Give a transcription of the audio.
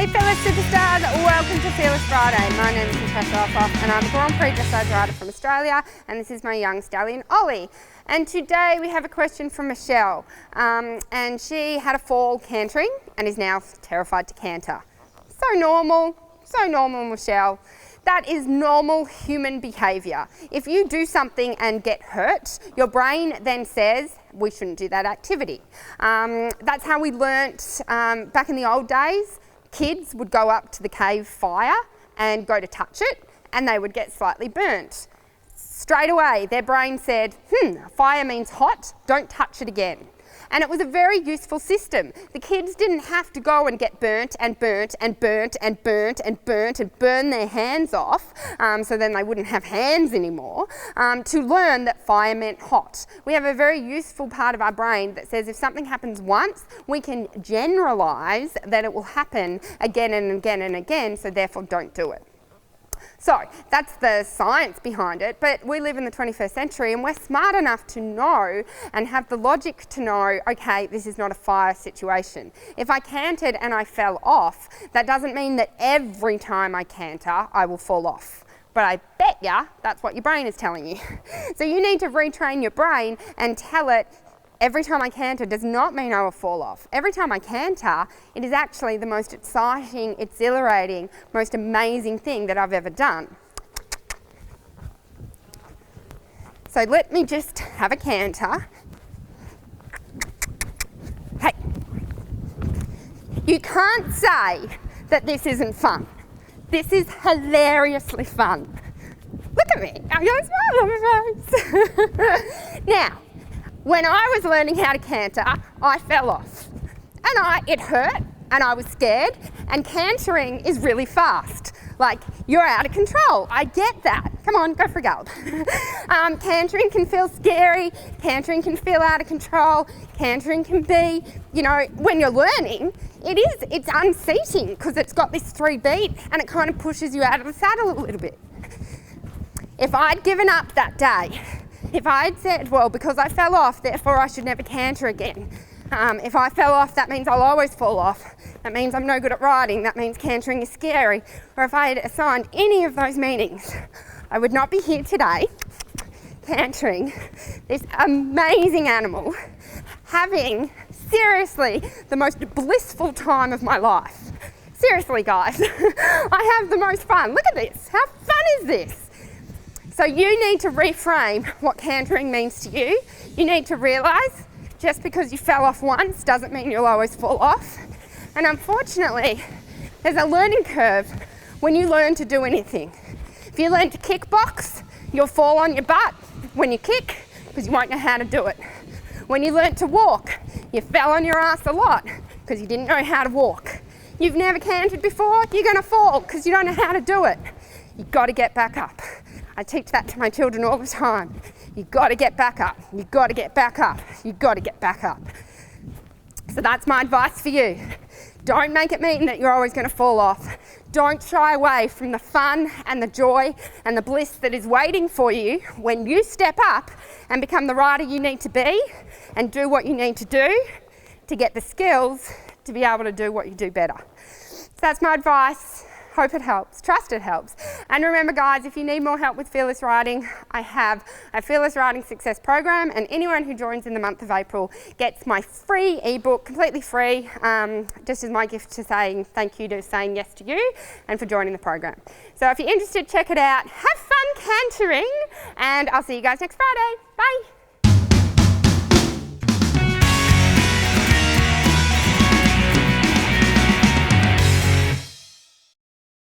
Hey FearLESS superstars, welcome to FearLESS Friday. My name is Natasha Ossoff and I'm a Grand Prix dressage rider from Australia, and this is my young stallion Ollie. And today we have a question from Michelle, and she had a fall cantering and is now terrified to canter. So normal Michelle. That is normal human behaviour. If you do something and get hurt, your brain then says, we shouldn't do that activity. That's how we learnt back in the old days. Kids would go up to the cave fire and go to touch it, and they would get slightly burnt. Straight away, their brain said, fire means hot, don't touch it again. And it was a very useful system. The kids didn't have to go and get burnt and burnt and burnt and burnt and burnt and burn their hands off, so then they wouldn't have hands anymore, to learn that fire meant hot. We have a very useful part of our brain that says if something happens once, we can generalise that it will happen again and again and again, so therefore don't do it. So that's the science behind it, but we live in the 21st century and we're smart enough to know and have the logic to know, okay, this is not a fire situation. If I cantered and I fell off, that doesn't mean that every time I canter, I will fall off. But I bet ya that's what your brain is telling you. So you need to retrain your brain and tell it, every time I canter does not mean I will fall off. Every time I canter, it is actually the most exciting, exhilarating, most amazing thing that I've ever done. So let me just have a canter. Hey, you can't say that this isn't fun. This is hilariously fun. Look at me, I've got a smile on my face. Now, when I was learning how to canter, I fell off. And it hurt, and I was scared, and cantering is really fast. Like, you're out of control. I get that. Come on, go for a gallop. Cantering can feel scary, cantering can feel out of control, cantering can be, when you're learning, it's unseating because it's got this 3-beat and it kind of pushes you out of the saddle a little bit. If I'd given up that day, if I'd said, well, because I fell off, therefore I should never canter again. If I fell off, that means I'll always fall off. That means I'm no good at riding. That means cantering is scary. Or if I had assigned any of those meanings, I would not be here today, cantering, this amazing animal, having, seriously, the most blissful time of my life. Seriously, guys, I have the most fun. Look at this. How fun is this? So you need to reframe what cantering means to you. You need to realise just because you fell off once doesn't mean you'll always fall off. And unfortunately, there's a learning curve when you learn to do anything. If you learn to kickbox, you'll fall on your butt when you kick because you won't know how to do it. When you learn to walk, you fell on your ass a lot because you didn't know how to walk. You've never cantered before, you're going to fall because you don't know how to do it. You've got to get back up. I teach that to my children all the time. You've got to get back up. You've got to get back up. You've got to get back up. So that's my advice for you. Don't make it mean that you're always going to fall off. Don't shy away from the fun and the joy and the bliss that is waiting for you when you step up and become the rider you need to be and do what you need to do to get the skills to be able to do what you do better. So that's my advice. Hope it helps. Trust it helps. And remember, guys, if you need more help with FearLESS riding, I have a FearLESS Riding Success program, and anyone who joins in the month of April gets my free ebook, completely free, just as my gift to saying thank you to saying yes to you and for joining the program. So if you're interested, check it out. Have fun cantering, and I'll see you guys next Friday. Bye.